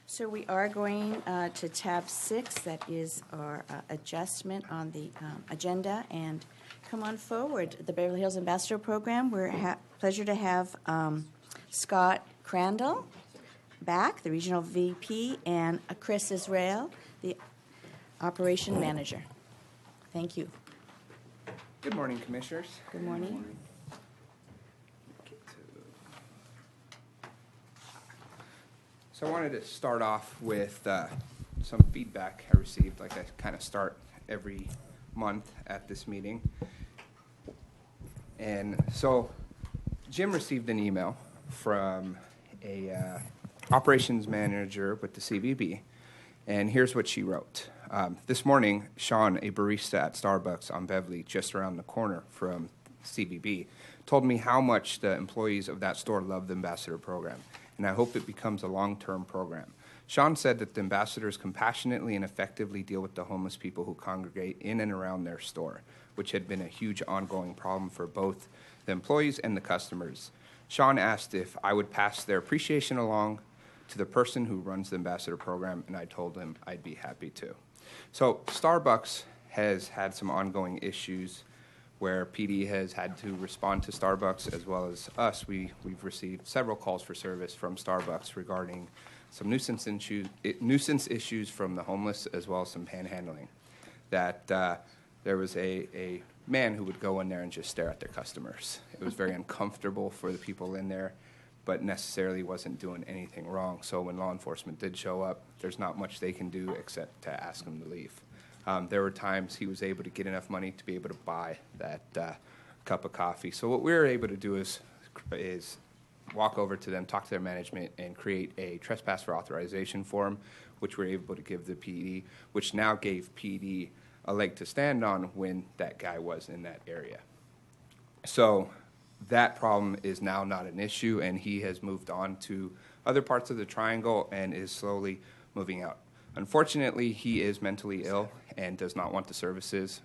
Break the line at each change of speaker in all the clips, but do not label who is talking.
So we are going to tab 6, that is our adjustment on the agenda, and come on forward. The Beverly Hills Ambassador Program, we're pleasure to have Scott Crandall back, the Regional VP, and Chris Israel, the Operation Manager. Thank you.
Good morning, Commissioners.
Good morning.
So I wanted to start off with some feedback I received, like I kind of start every month at this meeting. And so Jim received an email from a operations manager with the CVB, and here's what she wrote. This morning, Sean, a barista at Starbucks on Beverly, just around the corner from CVB, told me how much the employees of that store love the Ambassador Program, and I hope it becomes a long-term program. Sean said that the ambassadors compassionately and effectively deal with the homeless people who congregate in and around their store, which had been a huge ongoing problem for both the employees and the customers. Sean asked if I would pass their appreciation along to the person who runs the Ambassador Program, and I told him I'd be happy to. So Starbucks has had some ongoing issues where PD has had to respond to Starbucks as well as us. We've received several calls for service from Starbucks regarding some nuisance issues from the homeless as well as some panhandling. That there was a man who would go in there and just stare at their customers. It was very uncomfortable for the people in there, but necessarily wasn't doing anything wrong. So when law enforcement did show up, there's not much they can do except to ask them to leave. There were times he was able to get enough money to be able to buy that cup of coffee. So what we were able to do is walk over to them, talk to their management, and create a trespass for authorization form, which we were able to give the PD, which now gave PD a leg to stand on when that guy was in that area. So that problem is now not an issue, and he has moved on to other parts of the triangle and is slowly moving out. Unfortunately, he is mentally ill and does not want the services,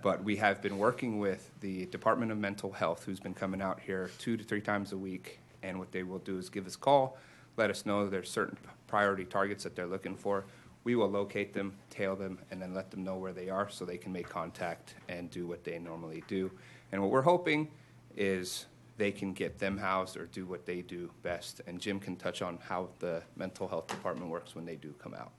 but we have been working with the Department of Mental Health, who's been coming out here 2 to 3 times a week, and what they will do is give us a call, let us know there's certain priority targets that they're looking for. We will locate them, tail them, and then let them know where they are so they can make contact and do what they normally do. And what we're hoping is they can get them housed or do what they do best. And Jim can touch on how the mental health department works when they do come out.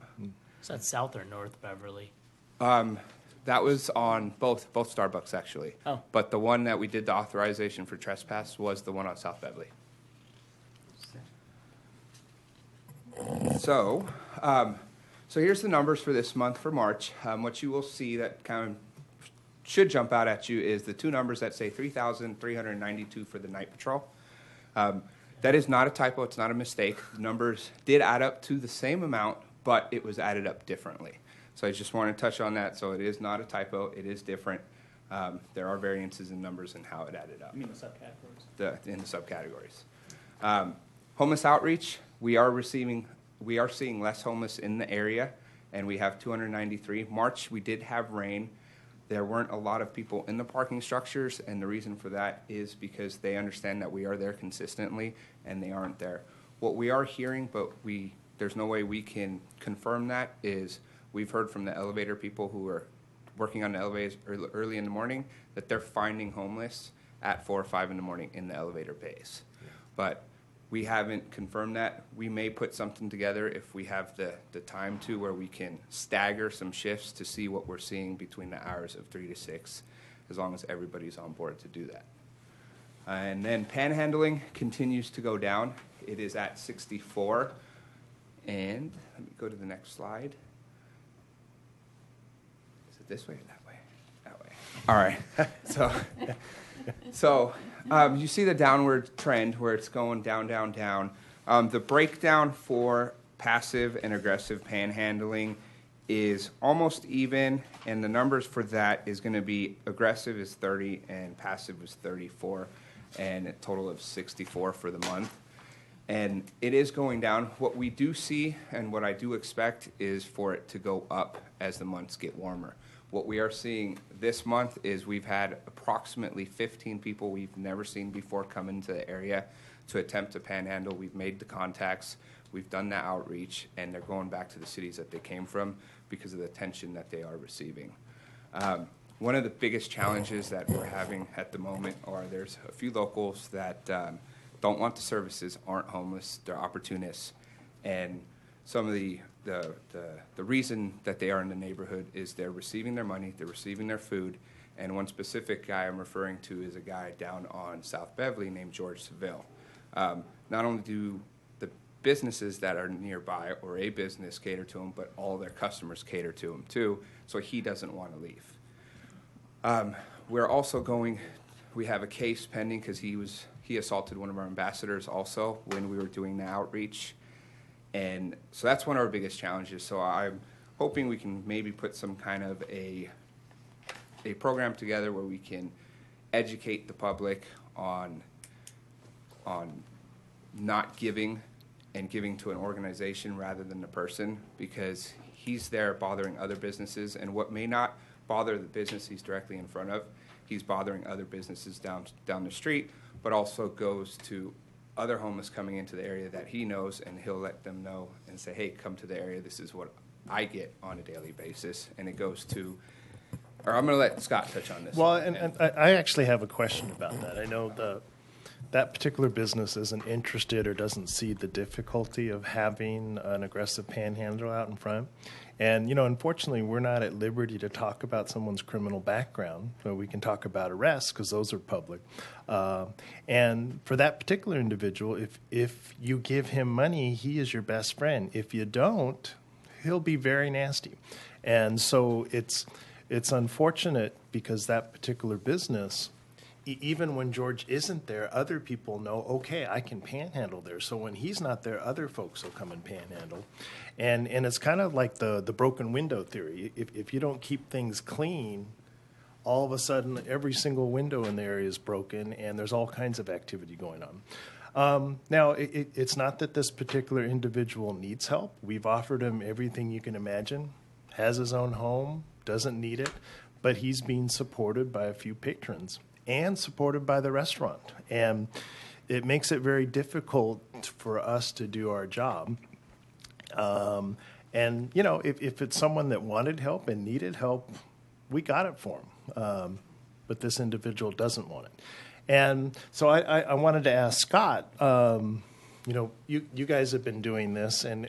Is that South or North Beverly?
That was on both Starbucks, actually.
Oh.
But the one that we did the authorization for trespass was the one on South Beverly. So here's the numbers for this month for March. What you will see that kind of should jump out at you is the 2 numbers that say 3,392 for the night patrol. That is not a typo. It's not a mistake. The numbers did add up to the same amount, but it was added up differently. So I just want to touch on that. So it is not a typo. It is different. There are variances in numbers and how it added up.
You mean the subcategories?
In the subcategories. Homeless outreach, we are seeing less homeless in the area, and we have 293. March, we did have rain. There weren't a lot of people in the parking structures, and the reason for that is because they understand that we are there consistently, and they aren't there. What we are hearing, but there's no way we can confirm that, is we've heard from the elevator people who are working on the elevators early in the morning that they're finding homeless at 4 or 5 in the morning in the elevator bays. Yeah. But we haven't confirmed that. We may put something together if we have the time to, where we can stagger some shifts to see what we're seeing between the hours of 3 to 6, as long as everybody's on board to do that. And then panhandling continues to go down. It is at 64. And let me go to the next slide. Is it this way or that way? That way. All right. So you see the downward trend where it's going down, down, down. The breakdown for passive and aggressive panhandling is almost even, and the numbers for that is going to be aggressive is 30 and passive is 34, and a total of 64 for the month. And it is going down. What we do see and what I do expect is for it to go up as the months get warmer. What we are seeing this month is we've had approximately 15 people we've never seen before come into the area to attempt to panhandle. We've made the contacts. We've done that outreach, and they're going back to the cities that they came from because of the attention that they are receiving. One of the biggest challenges that we're having at the moment are there's a few locals that don't want the services, aren't homeless, they're opportunists, and some of the reason that they are in the neighborhood is they're receiving their money, they're receiving their food, and one specific guy I'm referring to is a guy down on South Beverly named George Seville. Not only do the businesses that are nearby or a business cater to him, but all their customers cater to him too, so he doesn't want to leave. We're also we have a case pending because he assaulted one of our ambassadors also when we were doing the outreach. And so that's one of our biggest challenges. So I'm hoping we can maybe put some kind of a program together where we can educate the public on not giving and giving to an organization rather than the person, because he's there bothering other businesses, and what may not bother the business he's directly in front of, he's bothering other businesses down the street, but also goes to other homeless coming into the area that he knows, and he'll let them know and say, hey, come to the area, this is what I get on a daily basis. And it goes to, or I'm going to let Scott touch on this.
Well, and I actually have a question about that. I know that particular business isn't interested or doesn't see the difficulty of having an aggressive panhandler out in front. And, unfortunately, we're not at liberty to talk about someone's criminal background. So we can talk about arrests because those are public. And for that particular individual, if you give him money, he is your best friend. If you don't, he'll be very nasty. And so it's unfortunate because that particular business, even when George isn't there, other people know, okay, I can panhandle there. So when he's not there, other folks will come and panhandle. And it's kind of like the broken window theory. If you don't keep things clean, all of a sudden every single window in the area is broken and there's all kinds of activity going on. Now, it's not that this particular individual needs help. We've offered him everything you can imagine, has his own home, doesn't need it, but he's being supported by a few patrons and supported by the restaurant. And it makes it very difficult for us to do our job. And, if it's someone that wanted help and needed help, we got it for him. But this individual doesn't want it. And so I wanted to ask Scott, you guys have been doing this, and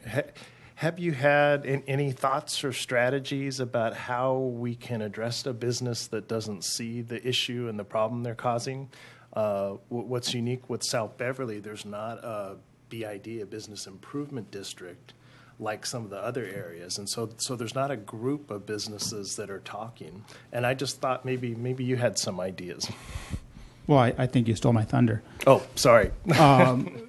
have you had any thoughts or strategies about how we can address a business that doesn't see the issue and the problem they're causing? What's unique with South Beverly, there's not a BID, a business improvement district, like some of the other areas. And so there's not a group of businesses that are talking. And I just thought maybe you had some ideas.
Well, I think you stole my thunder.
Oh, sorry.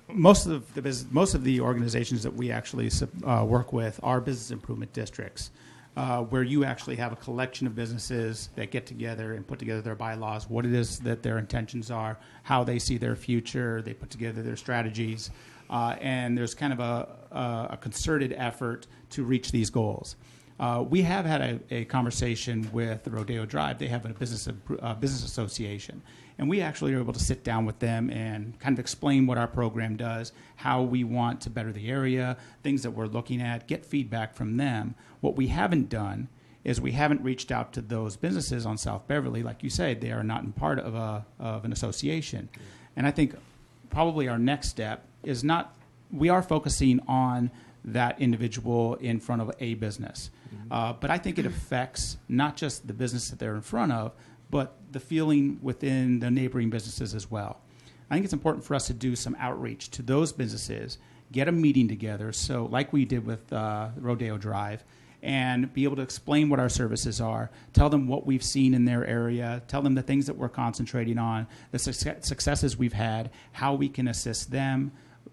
Most of the organizations that we actually work with are business improvement districts, where you actually have a collection of businesses that get together and put together their bylaws, what it is that their intentions are, how they see their future. They put together their strategies, and there's kind of a concerted effort to reach these goals. We have had a conversation with the Rodeo Drive. They have a business association. And we actually are able to sit down with them and kind of explain what our program does, how we want to better the area, things that we're looking at, get feedback from them. What we haven't done is we haven't reached out to those businesses on South Beverly. Like you said, they are not in part of an association. And I think probably our next step is we are focusing on that individual in front of a business. But I think it affects not just the business that they're in front of, but the feeling within the neighboring businesses as well. I think it's important for us to do some outreach to those businesses, get a meeting together, so like we did with Rodeo Drive, and be able to explain what our services are, tell them what we've seen in their area, tell them the things that we're concentrating on, the successes we've had, how we can assist them,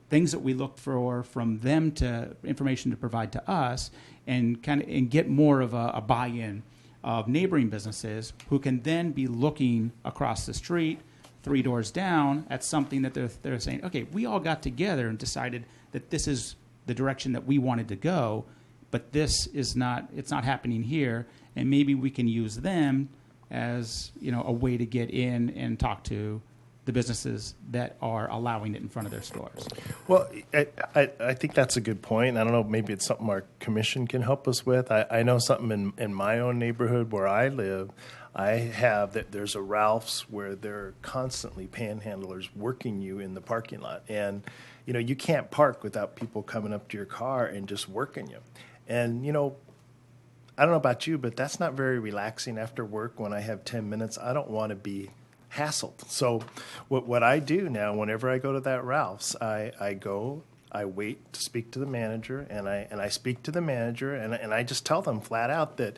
things that we look for from them, to information to provide to us, and get more of a buy-in of neighboring businesses who can then be looking across the street, 3 doors down, at something that they're saying, okay, we all got together and decided that this is the direction that we wanted to go, but it's not happening here, and maybe we can use them as a way to get in and talk to the businesses that are allowing it in front of their stores.
Well, I think that's a good point. I don't know, maybe it's something our commission can help us with. I know something in my own neighborhood where I live. I have that there's a Ralph's where there are constantly panhandlers working you in the parking lot. And, you know, you can't park without people coming up to your car and just working you. And, you know, I don't know about you, but that's not very relaxing after work when I have 10 minutes. I don't want to be hassled. So what I do now, whenever I go to that Ralph's, I go, I wait to speak to the manager, and I speak to the manager, and I just tell them flat out that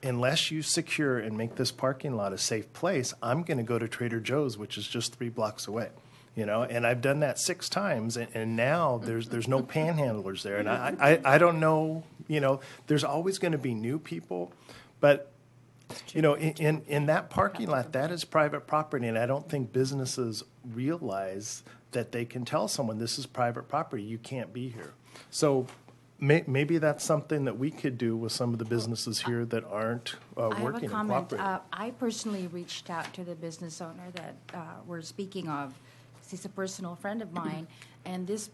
unless you secure and make this parking lot a safe place, I'm going to go to Trader Joe's, which is just 3 blocks away. You know, and I've done that 6 times, and now there's no panhandlers there, and I don't know. You know, there's always going to be new people, but you know, in that parking lot, that is private property, and I don't think businesses realize that they can tell someone this is private property, you can't be here. So maybe that's something that we could do with some of the businesses here that aren't
I have
working
a
and
comment.
cooperating.
I personally reached out to the business owner that we're speaking of. He's a personal friend of mine, and this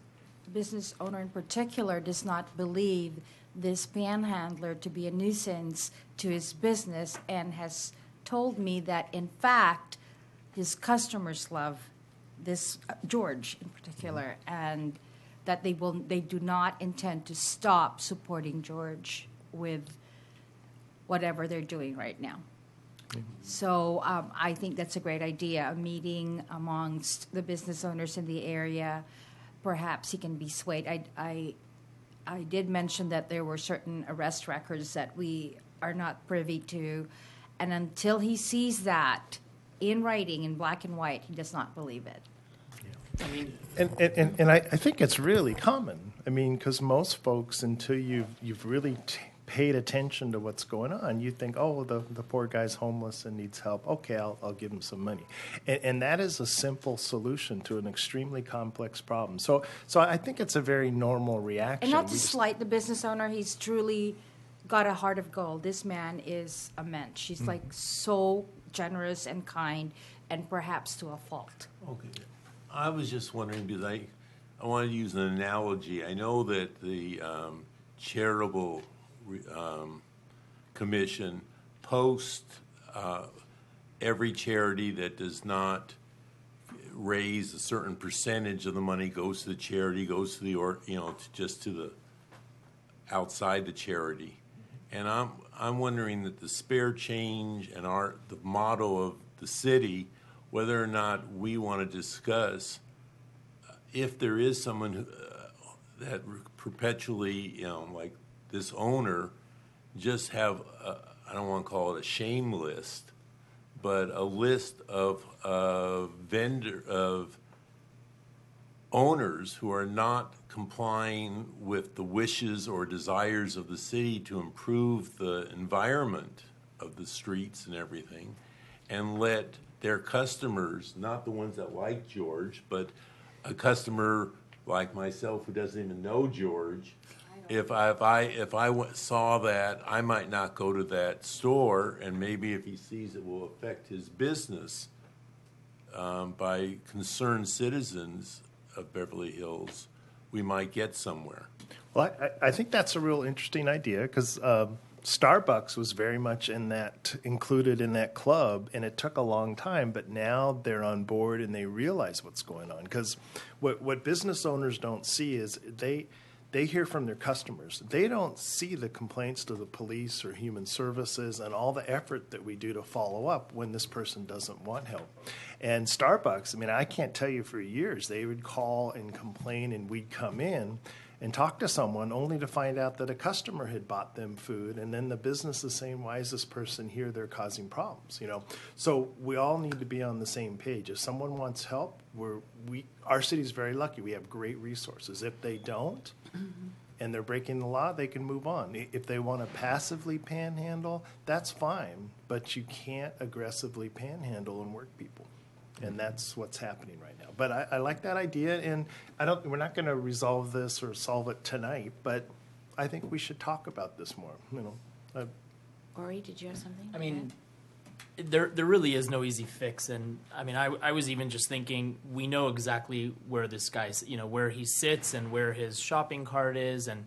business owner in particular does not believe this panhandler to be a nuisance to his business, and has told me that, in fact, his customers love this George in particular, and that they do not intend to stop supporting George with whatever they're doing right now. So I think that's a great idea, a meeting amongst the business owners in the area. Perhaps he can be swayed. I did mention that there were certain arrest records that we are not privy to, and until he sees that in writing, in black and white, he does not believe it.
I mean,
And I think it's really common. I mean, because most folks, until you've really paid attention to what's going on, you think, oh, the poor guy's homeless and needs help. Okay, I'll give him some money. And that is a simple solution to an extremely complex problem. So I think it's a very normal reaction.
And not to
We just-
slight the business owner, he's truly got a heart of gold. This man is a mensch. She's like so generous and kind, and perhaps to a fault.
Okay. I was just wondering, because I want to use an analogy. I know that the charitable commission posts every charity that does not raise a certain percentage of the money goes to the charity, goes to the just to the outside the charity. And I'm wondering that the spare change and the motto of the city, whether or not we want to discuss if there is someone who, that perpetually, like this owner, just have I don't want to call it a shame list, but a list of owners who are not complying with the wishes or desires of the city to improve the environment of the streets and everything, and let their customers, not the ones that like George, but a customer like myself who doesn't even know George, if I saw that, I might not go to that store, and maybe if he sees it will affect his business by concerned citizens of Beverly Hills, we might get somewhere.
Well, I think that's a real interesting idea, because Starbucks was very much included in that club, and it took a long time, but now they're on board and they realize what's going on. Because what business owners don't see is they hear from their customers. They don't see the complaints to the police or human services and all the effort that we do to follow up when this person doesn't want help. And Starbucks, I mean, I can't tell you for years, they would call and complain, and we'd come in and talk to someone only to find out that a customer had bought them food, and then the business is saying, why is this person here? They're causing problems, So we all need to be on the same page. If someone wants help, our city's very lucky. We have great resources. If they don't, and they're breaking the law, they can move on. If they want to passively panhandle, that's fine, but you can't aggressively panhandle and work people. And that's what's happening right now. But I like that idea, and we're not going to resolve this or solve it tonight, but I think we should talk about this more.
Ori, did you have something?
I mean, There really is no easy fix, and I mean, I was even just thinking, we know exactly where this guy's, where he sits and where his shopping cart is, and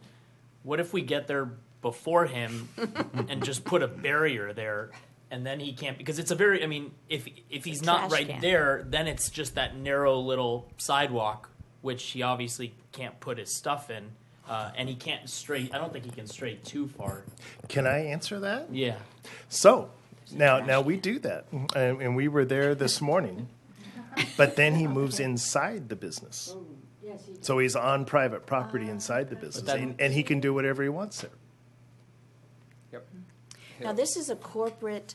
what if we get there before him and just put a barrier there, and then he can't, because it's a very, I mean, if he's not
trash
right
can.
there, then it's just that narrow little sidewalk, which he obviously can't put his stuff in, and he can't stray. I don't think he can stray too far.
Can I answer that?
Yeah.
So now we do that, and we were there this morning, but then he moves inside the business. So he's on private property inside the business, and he can do whatever he wants there.
Yep.
Now, this is a corporate,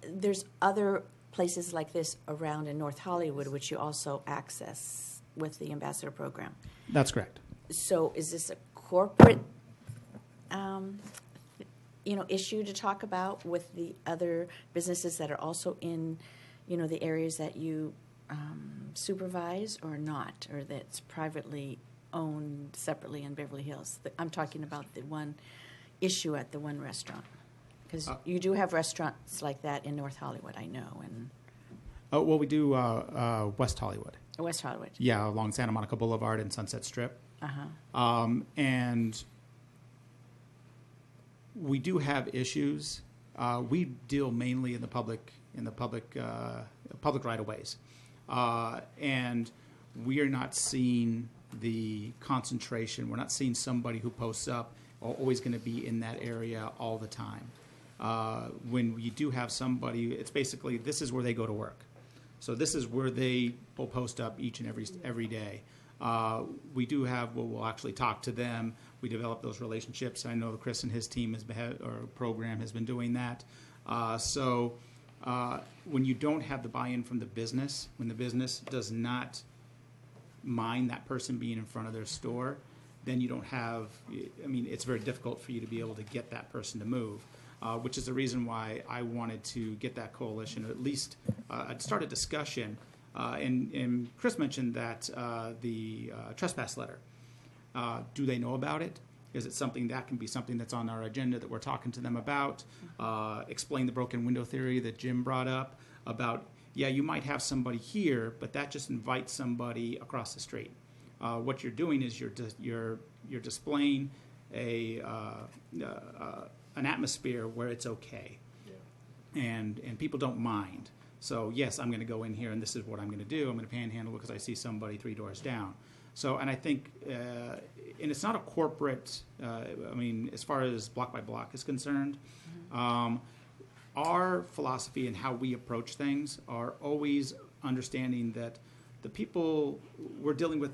there's other places like this around in North Hollywood, which you also access with the ambassador program.
That's correct.
So is this a corporate, issue to talk about with the other businesses that are also in, the areas that you supervise or not, or that's privately owned separately in Beverly Hills? I'm talking about the one issue at the one restaurant. Because you do have restaurants like that in North Hollywood, I know, and
Well, we do West Hollywood.
West Hollywood.
Yeah, along Santa Monica Boulevard and Sunset Strip.
Uh-huh.
And we do have issues. We deal mainly in the public right of ways, and we are not seeing the concentration. We're not seeing somebody who posts up always going to be in that area all the time. When you do have somebody, it's basically this is where they go to work. So this is where they will post up each and every day. We do have, we'll actually talk to them. We develop those relationships. I know Chris and his team or program has been doing that. So when you don't have the buy-in from the business, when the business does not mind that person being in front of their store, then you don't have, it's very difficult for you to be able to get that person to move. Which is the reason why I wanted to get that coalition, or at least start a discussion. And Chris mentioned that the trespass letter. Do they know about it? Is it something that can be something that's on our agenda that we're talking to them about? Explain the broken window theory that Jim brought up about, you might have somebody here, but that just invites somebody across the street. What you're doing is you're displaying an atmosphere where it's okay, and people don't mind. So yes, I'm going to go in here, and this is what I'm going to do. I'm going to panhandle because I see somebody 3 doors down. So, and I think, and it's not a corporate. As far as block by block is concerned, our philosophy and how we approach things are always understanding that the people we're dealing with,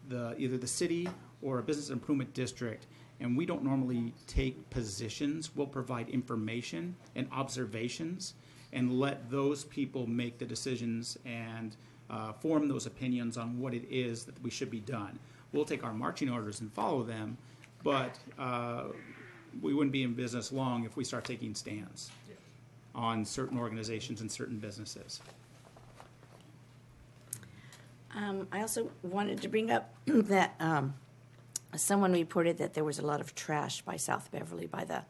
either the city or a business improvement district. And we don't normally take positions. We'll provide information and observations and let those people make the decisions and form those opinions on what it is that we should be done. We'll take our marching orders and follow them, but we wouldn't be in business long if we start taking stands on certain organizations and certain businesses.
I also wanted to bring up that someone reported that there was a lot of trash by South Beverly by the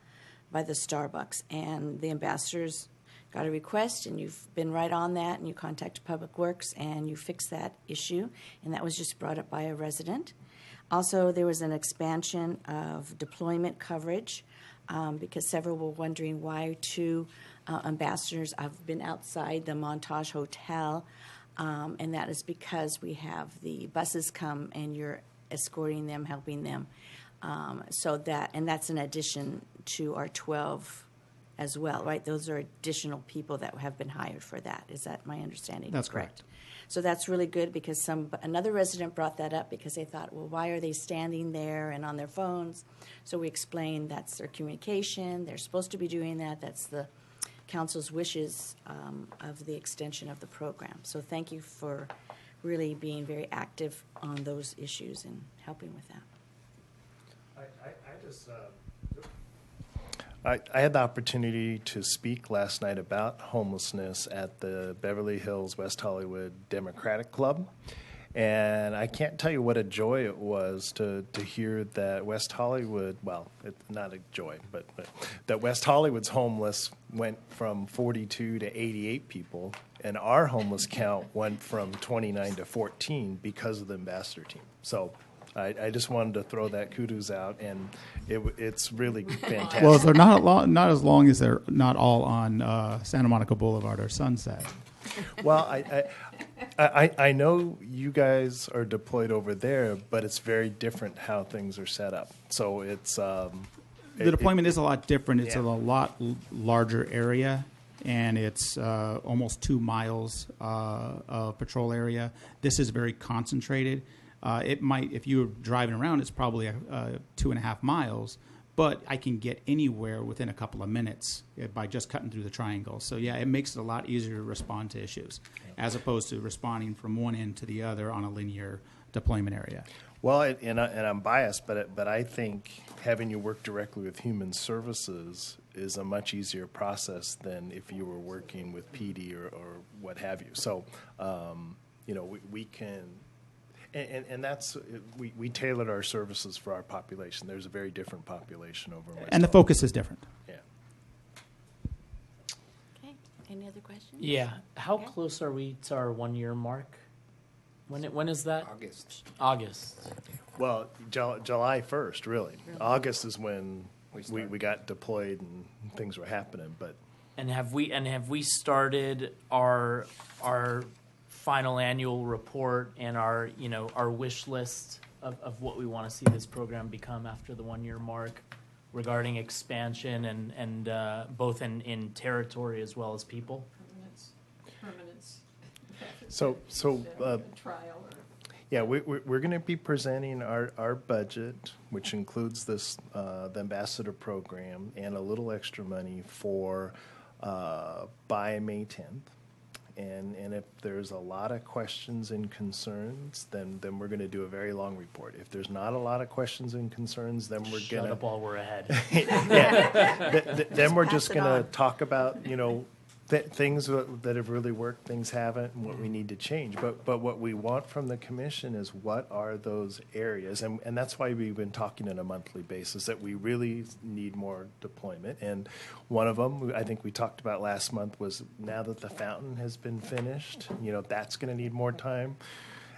Starbucks, and the ambassadors got a request, and you've been right on that, and you contacted Public Works, and you fixed that issue, and that was just brought up by a resident. Also, there was an expansion of deployment coverage because several were wondering why 2 ambassadors have been outside the Montage Hotel, and that is because we have the buses come and you're escorting them, helping them. And that's in addition to our 12 as well, right? Those are additional people that have been hired for that. Is that my understanding?
That's correct.
So that's really good because another resident brought that up because they thought, well, why are they standing there and on their phones? So we explained that's their communication. They're supposed to be doing that. That's the council's wishes of the extension of the program. So thank you for really being very active on those issues and helping with that.
I had the opportunity to speak last night about homelessness at the Beverly Hills West Hollywood Democratic Club, And I can't tell you what a joy it was to hear that West Hollywood, not a joy, but that West Hollywood's homeless went from 42 to 88 people, and our homeless count went from 29 to 14 because of the ambassador team. So I just wanted to throw that kudos out, and it's really fantastic.
Well, they're not as long as they're not all on Santa Monica Boulevard or Sunset.
Well, I know you guys are deployed over there, but it's very different how things are set up. So it's
The deployment is a lot different. It's
Yeah.
a lot larger area, and it's almost 2 miles of patrol area. This is very concentrated. It might, if you're driving around, it's probably 2.5 miles, but I can get anywhere within a couple of minutes by just cutting through the triangle. So yeah, it makes it a lot easier to respond to issues, as opposed to responding from one end to the other on a linear deployment area.
Well, and I'm biased, but I think having you work directly with Human Services is a much easier process than if you were working with PD or what have you. So, we can, and that's we tailored our services for our population. There's a very different population over in West
And the
Hollywood.
focus is different.
Yeah.
Okay. Any other questions?
Yeah. How
Okay.
close are we to our 1-year mark? When is that?
August.
August.
Well, July 1st, really. August is when
We
we
start.
got deployed and things were happening. But
And have we started our final annual report and our wish list of what we want to see this program become after the 1-year mark regarding expansion and both in territory as well as people?
Permanence.
so
Trial or.
yeah, we're going to be presenting our budget, which includes this the ambassador program and a little extra money for by May 10th. And if there's a lot of questions and concerns, then we're going to do a very long report. If there's not a lot of questions and concerns, then we're
Shut
going
up while we're ahead.
then we're
pass
just
it
going to
on.
talk about things that have really worked, things haven't, and what we need to change. But what we want from the commission is what are those areas, and that's why we've been talking on a monthly basis that we really need more deployment. And one of them, I think we talked about last month, was now that the fountain has been finished, that's going to need more time.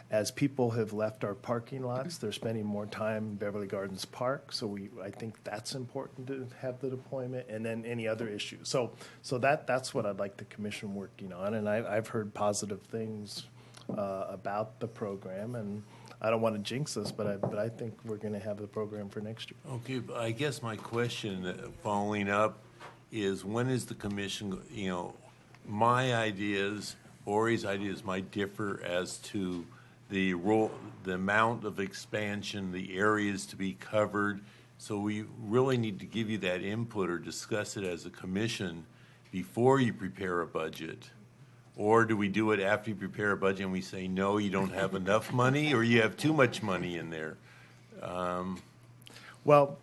As people have left our parking lots, they're spending more time in Beverly Gardens Park. So I think that's important to have the deployment, and then any other issues. So that's what I'd like the commission working on, and I've heard positive things about the program, and I don't want to jinx this, but I think we're going to have the program for next year.
Okay, but I guess my question following up is when is the commission, my ideas, Ori's ideas might differ as to the role, the amount of expansion, the areas to be covered. So we really need to give you that input or discuss it as a commission before you prepare a budget. Or do we do it after you prepare a budget and we say, no, you don't have enough money, or you have too much money in there?
Well,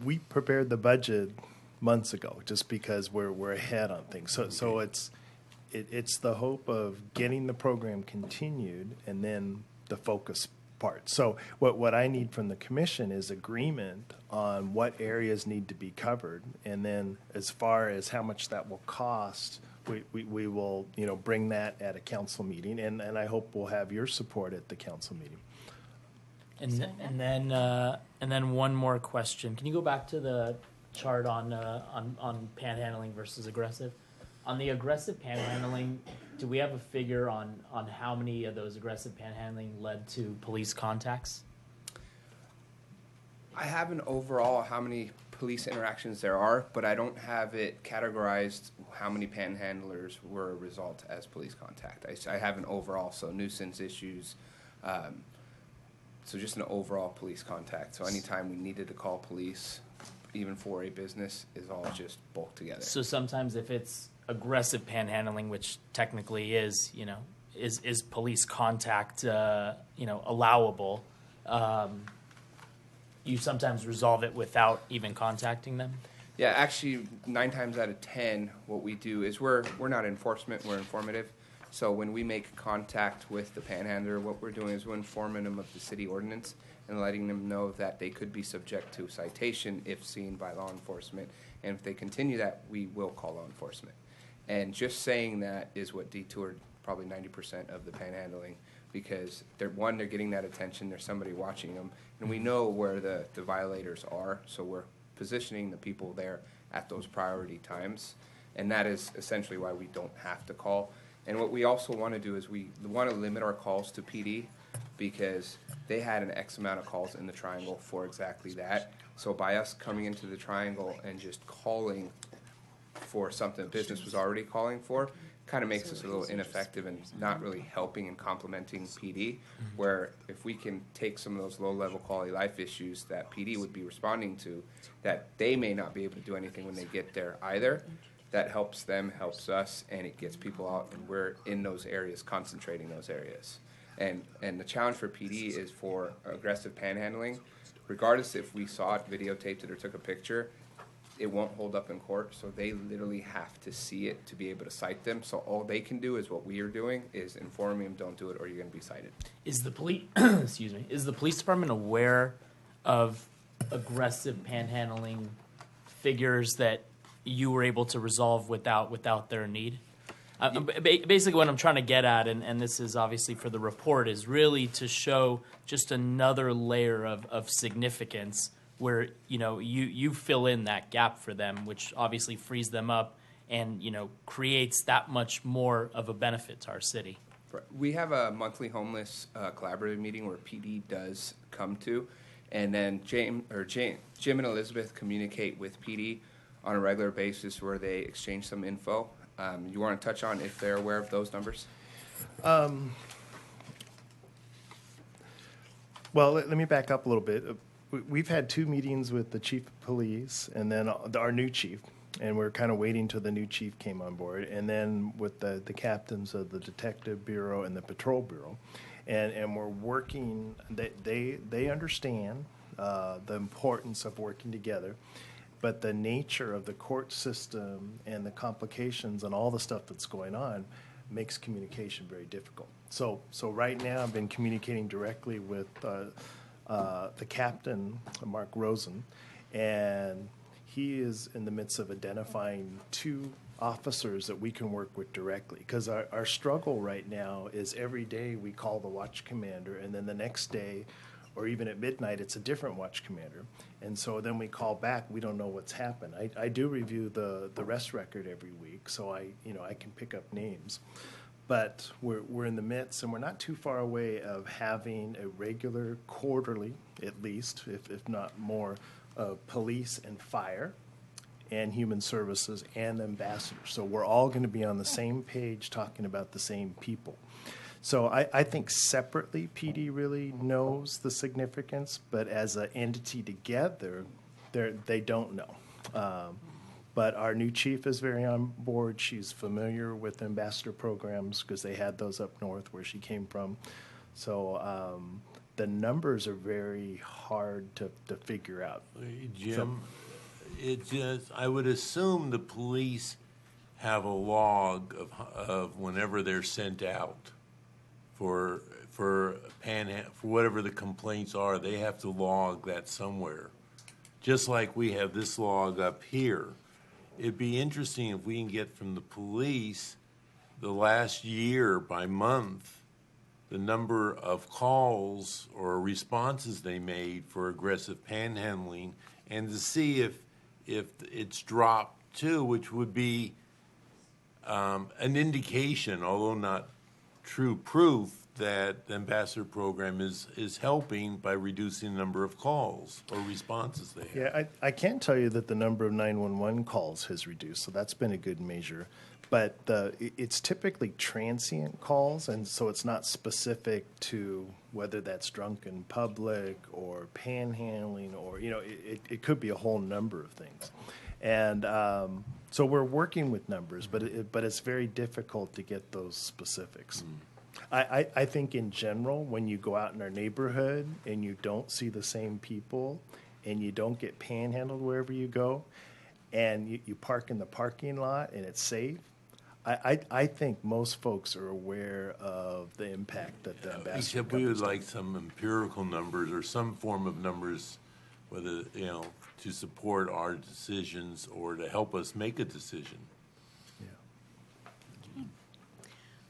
we prepared the budget months ago just because we're ahead on things. So it's the hope of getting the program continued and then the focus part. So what I need from the commission is agreement on what areas need to be covered, and then as far as how much that will cost, we will bring that at a council meeting, and I hope we'll have your support at the council meeting.
And then one more question. Can you go back to the chart on panhandling versus aggressive? On the aggressive panhandling, do we have a figure on how many of those aggressive panhandling led to police contacts?
I have an overall how many police interactions there are, but I don't have it categorized how many panhandlers were a result as police contact. I have an overall, so nuisance issues, so just an overall police contact. So anytime we needed to call police, even for a business, is all just bulked together.
So sometimes if it's aggressive panhandling, which technically is police contact, allowable, you sometimes resolve it without even contacting them?
Yeah, actually, 9 times out of 10, what we do is we're not enforcement, we're informative. So when we make contact with the panhandler, what we're doing is we're informing them of the city ordinance and letting them know that they could be subject to citation if seen by law enforcement. And if they continue that, we will call law enforcement. And just saying that is what detoured probably 90% of the panhandling, because they're getting that attention, there's somebody watching them, and we know where the violators are, so we're positioning the people there at those priority times, and that is essentially why we don't have to call. And what we also want to do is we want to limit our calls to PD, because they had an X amount of calls in the triangle for exactly that. So by us coming into the triangle and just calling for something the business was already calling for, kind of makes us a little ineffective and not really helping and complementing PD, where if we can take some of those low-level quality life issues that PD would be responding to, that they may not be able to do anything when they get there either, that helps them, helps us, and it gets people out, and we're in those areas, concentrating those areas. And the challenge for PD is for aggressive panhandling, regardless if we saw it, videotaped it, or took a picture, it won't hold up in court, so they literally have to see it to be able to cite them. So all they can do is what we are doing, is informing them, don't do it, or you're going to be cited.
Is the police, excuse me, is the police department aware of aggressive panhandling figures that you were able to resolve without their need? Basically, what I'm trying to get at, and this is obviously for the report, is really to show just another layer of significance where you fill in that gap for them, which obviously frees them up and creates that much more of a benefit to our city.
We have a monthly homeless collaborative meeting where PD does come to, and then Jim and Elizabeth communicate with PD on a regular basis where they exchange some info. You want to touch on if they're aware of those numbers?
Well, let me back up a little bit. We've had 2 meetings with the chief of police and then our new chief, and we're kind of waiting till the new chief came on board, and then with the captains of the detective bureau and the patrol bureau, and we're working. They understand the importance of working together, but the nature of the court system and the complications and all the stuff that's going on makes communication very difficult. So right now I've been communicating directly with the captain, Mark Rosen, and he is in the midst of identifying 2 officers that we can work with directly. Because our struggle right now is every day we call the watch commander, and then the next day, or even at midnight, it's a different watch commander. And so then we call back, we don't know what's happened. I do review the rest record every week, so I can pick up names. But we're in the midst, and we're not too far away of having a regular quarterly, at least, if not more, police and fire and human services and ambassadors. So we're all going to be on the same page talking about the same people. So I think separately PD really knows the significance, but as an entity together, they don't know. But our new chief is very on board. She's familiar with ambassador programs because they had those up north where she came from. So the numbers are very hard to figure out.
Jim, I would assume the police have a log of whenever they're sent out for whatever the complaints are. They have to log that somewhere, just like we have this log up here. It'd be interesting if we can get from the police the last year by month the number of calls or responses they made for aggressive panhandling, and to see if it's dropped too, which would be an indication, although not true proof, that the ambassador program is helping by reducing the number of calls or responses they have.
Yeah, I can tell you that the number of 911 calls has reduced, so that's been a good measure. But it's typically transient calls, and so it's not specific to whether that's drunk in public or panhandling, or it could be a whole number of things. And so we're working with numbers, but it's very difficult to get those specifics. I think in general, when you go out in our neighborhood and you don't see the same people and you don't get panhandled wherever you go, and you park in the parking lot and it's safe, I think most folks are aware of the impact that the ambassador.
Except we would like some empirical numbers or some form of numbers, whether, to support our decisions or to help us make a decision.
Yeah.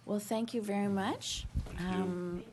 Well, thank you very much.
Thank you.